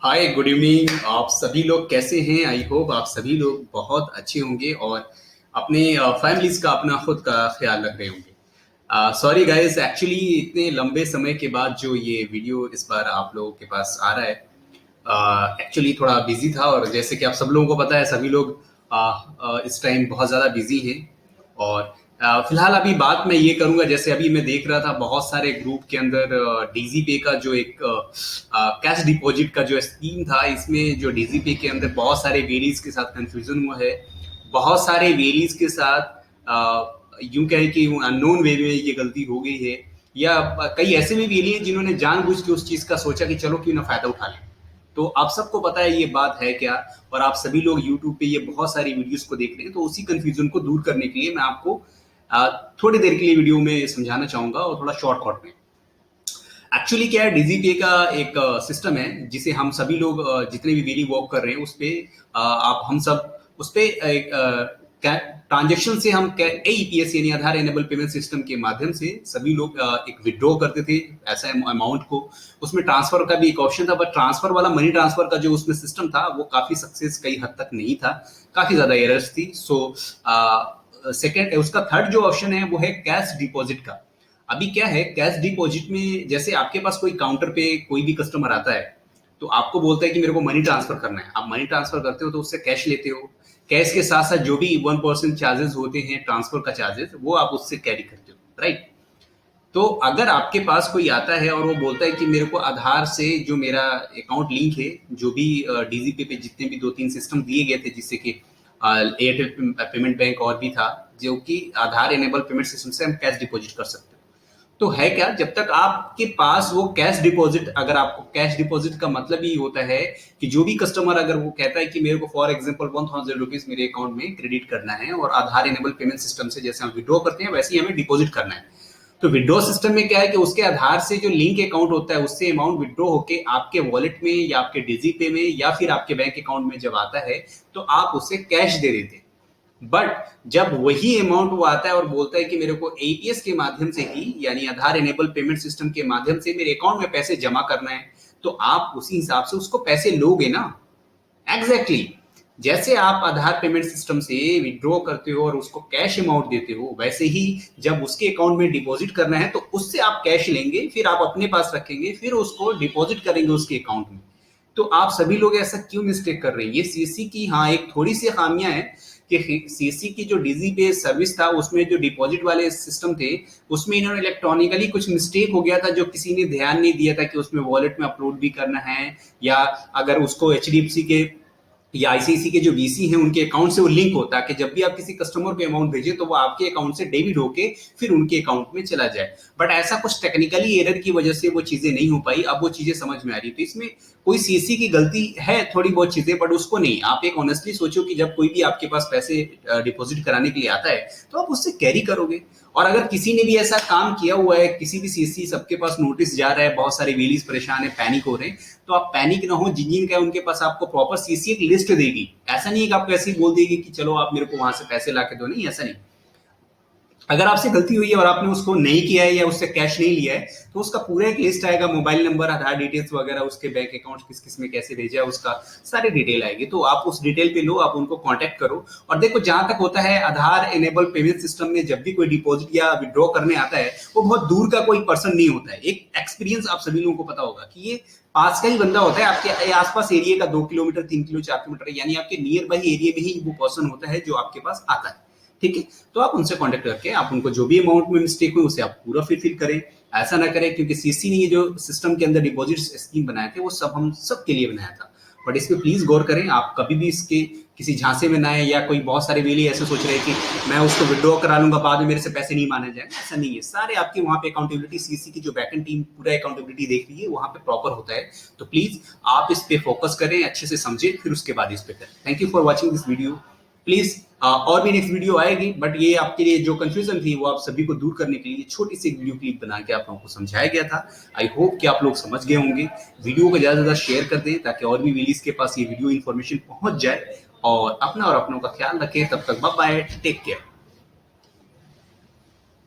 हाय, good evening. आप सभी लोग कैसे हैं? आई होप आप सभी लोग बहुत अच्छे होंगे और अपने फैमिलीज का अपना खुद का ख्याल रख रहे होंगे। सॉरी गाइस, एक्चुअली इतने लंबे समय के बाद जो ये वीडियो इस बार आप लोगों के पास आ रहा है, एक्चुअली थोड़ा बिजी था और जैसे कि आप सब लोगों को पता है सभी लोग इस टाइम बहुत ज़्यादा बिजी हैं। और फिलहाल अभी बात मैं ये करूंगा, जैसे अभी मैं देख रहा था बहुत सारे ग्रुप के अंदर डीजी पे का जो एक कैश डिपॉजिट का जो स्कीम था, इसमें जो डीजी पे के अंदर बहुत सारे वेरीज के साथ कंफ्यूजन हुआ है। बहुत सारे वेरीज के साथ यूं कहें कि अननोन वे में ये गलती हो गई है, या कई ऐसे भी वेरी हैं जिन्होंने जानबूझ के उस चीज का सोचा कि चलो क्यों ना फायदा उठा लें। तो आप सबको पता है ये बात है क्या, और आप सभी लोग यूट्यूब पे ये बहुत सारी वीडियोस को देख रहे हैं, तो उसी कंफ्यूजन को दूर करने के लिए मैं आपको थोड़ी देर के लिए वीडियो में समझाना चाहूंगा और थोड़ा शॉर्टकट में। एक्चुअली क्या है, डीजीपे का एक सिस्टम है जिसे हम सभी लोग जितने भी डेली वॉक कर रहे हैं उस पे आप हम सब उस पे एक ट्रांजेक्शन से हम एईपीएस यानी आधार एनेबल पेमेंट सिस्टम के माध्यम से सभी लोग एक विड्रॉ करते थे ऐसा अमाउंट को। उसमें ट्रांसफर का भी एक ऑप्शन था, बट ट्रांसफर वाला मनी ट्रांसफर का जो उसमें सिस्टम था वो काफी सक्सेस कई हद तक नहीं था, काफी ज्यादा एरर्स थी। सो सेकेंड उसका थर्ड जो ऑप्शन है वो है कैश डिपॉजिट का। अभी क्या है, कैश डिपॉजिट में जैसे आपके पास कोई काउंटर पे कोई भी कस्टमर आता है तो आपको बोलता है कि मेरे को मनी ट्रांसफर करना है। आप मनी ट्रांसफर करते हो तो उससे कैश लेते हो, कैश के साथ साथ जो भी 1% चार्जेस होते हैं ट्रांसफर का चार्जेस वो आप उससे कैरी करते हो, राइट। तो अगर आपके पास कोई आता है और वो बोलता है कि मेरे को आधार से जो मेरा अकाउंट लिंक है, जो भी डीजीपे पे जितने भी 2-3 सिस्टम दिए गए थे जिससे कि एयरटेल पेमेंट बैंक और भी था, जो कि आधार एनेबल पेमेंट सिस्टम से हम कैश डिपॉजिट कर सकते हैं। तो है क्या, जब तक आपके पास वो कैश डिपॉजिट, अगर आपको कैश डिपॉजिट का मतलब ही होता है कि जो भी कस्टमर अगर वो कहता है कि मेरे को फॉर एग्जांपल 1000 रुपीज मेरे अकाउंट में क्रेडिट करना है और आधार एनेबल पेमेंट सिस्टम से जैसे हम विड्रॉ करते हैं वैसे ही हमें डिपॉजिट करना है। तो विड्रॉ सिस्टम में क्या है कि उसके आधार से जो लिंक अकाउंट होता है उससे अमाउंट विड्रॉ होके आपके वॉलेट में या आपके डिजी में या फिर आपके बैंक अकाउंट में जब आता है तो आप उसे कैश दे देते हैं। बट जब वही अमाउंट वो आता है और बोलता है कि मेरे को एईपीएस के माध्यम से ही यानी आधार एनेबल पेमेंट सिस्टम के माध्यम से मेरे अकाउंट में पैसे जमा करना है, तो आप उसी हिसाब से उसको पैसे लोगे ना। Exactly exactly. जैसे आप आधार पेमेंट सिस्टम से विड्रॉ करते हो और उसको कैश अमाउंट देते हो, वैसे ही जब उसके अकाउंट में डिपॉजिट करना है तो उससे आप कैश लेंगे, फिर आप अपने पास रखेंगे, फिर उसको डिपॉजिट करेंगे उसके अकाउंट में। तो आप सभी लोग ऐसा क्यों मिस्टेक कर रहे हैं? ये सीसी की हाँ एक थोड़ी सी खामियां है कि सीसी की जो डीजी पे सर्विस था उसमें जो डिपॉजिट वाले सिस्टम थे उसमें इन्होंने इलेक्ट्रॉनिकली कुछ मिस्टेक हो गया था, जो किसी ने ध्यान नहीं दिया था कि उसमें वॉलेट में अपलोड भी करना है, या अगर उसको एचडीएफसी के या आईसीआईसी के जो वीसी हैं उनके अकाउंट से वो लिंक होता है कि जब भी आप किसी कस्टमर को अमाउंट भेजें तो वो आपके अकाउंट से डेबिट होके फिर उनके अकाउंट में चला जाए। बट ऐसा कुछ टेक्निकली एरर की वजह से वो चीजें नहीं हो पाई, अब वो चीजें समझ में आ रही। तो इसमें कोई सीसी की गलती है थोड़ी बहुत चीजें, बट उसको नहीं। आप एक ऑनेस्टली सोचो कि जब कोई भी आपके पास पैसे डिपॉजिट कराने के लिए आता है तो आप उससे कैरी करोगे। और अगर किसी ने भी ऐसा काम किया हुआ है, किसी भी सीसी सबके पास नोटिस जा रहा है, बहुत सारे वेलीज परेशान है, पैनिक हो रहे हैं, तो आप पैनिक ना हो। जिन जिन का उनके पास आपको प्रॉपर सीसी एक लिस्ट देगी, ऐसा नहीं है कि आपको ऐसे ही बोल देगी कि चलो आप मेरे को वहां से पैसे ला के दो, नहीं ऐसा नहीं। अगर आपसे गलती हुई है और आपने उसको नहीं किया है या उससे कैश नहीं लिया है तो उसका पूरा एक लिस्ट आएगा, मोबाइल नंबर, आधार डिटेल्स वगैरह, उसके बैंक अकाउंट किस किस में कैसे भेजा है उसका सारी डिटेल आएगी। तो आप उस डिटेल पे लो, आप उनको कांटेक्ट करो। और देखो, जहां तक होता है आधार एनेबल पेमेंट सिस्टम में जब भी कोई डिपॉजिट या विड्रॉ करने आता है वो बहुत दूर का कोई पर्सन नहीं होता है। एक एक्सपीरियंस आप सभी लोगों को पता होगा कि ये पास का ही बंदा होता है, आपके आसपास एरिया का 2 किलोमीटर 3 किलो 4 किलोमीटर यानी आपके नियर बाई एरिया में ही वो पर्सन होता है जो आपके पास आता है। ठीक है, तो आप उनसे कांटेक्ट करके आप उनको जो भी अमाउंट में मिस्टेक हुई उसे आप पूरा फिल करें। ऐसा ना करें, क्योंकि सीसी ने ये जो सिस्टम के अंदर डिपॉजिट स्कीम बनाए थे वो सब हम सब के लिए बनाया था। बट इस पे प्लीज गौर करें, आप कभी भी इसके किसी झांसे में ना आए, या कोई बहुत सारे वेली ऐसे सोच रहे हैं कि मैं उसको विड्रॉ करा लूंगा बाद में मेरे से पैसे नहीं माने जाएंगे। ऐसा नहीं है, सारे आपकी वहां पे अकाउंटेबिलिटी, सीसी की जो बैकएंड टीम पूरा अकाउंटेबिलिटी देख रही है वहां पे प्रॉपर होता है। तो प्लीज आप इस पे फोकस करें, अच्छे से समझें, फिर उसके बाद इस पे करें। Thank you for watching this video. Please और भी नेक्स्ट वीडियो आएगी, बट ये आपके लिए जो कंफ्यूजन थी वो आप सभी को दूर करने के लिए छोटी सी वीडियो क्लिप बना के आप लोगों को समझाया गया था। आई होप कि आप लोग समझ गए होंगे। वीडियो को ज्यादा से ज्यादा शेयर कर दें ताकि और भी वेलीज के पास ये वीडियो इन्फॉर्मेशन पहुंच जाए। और अपना और अपनों का ख्याल रखें। तब तक बाय बाय, टेक केयर।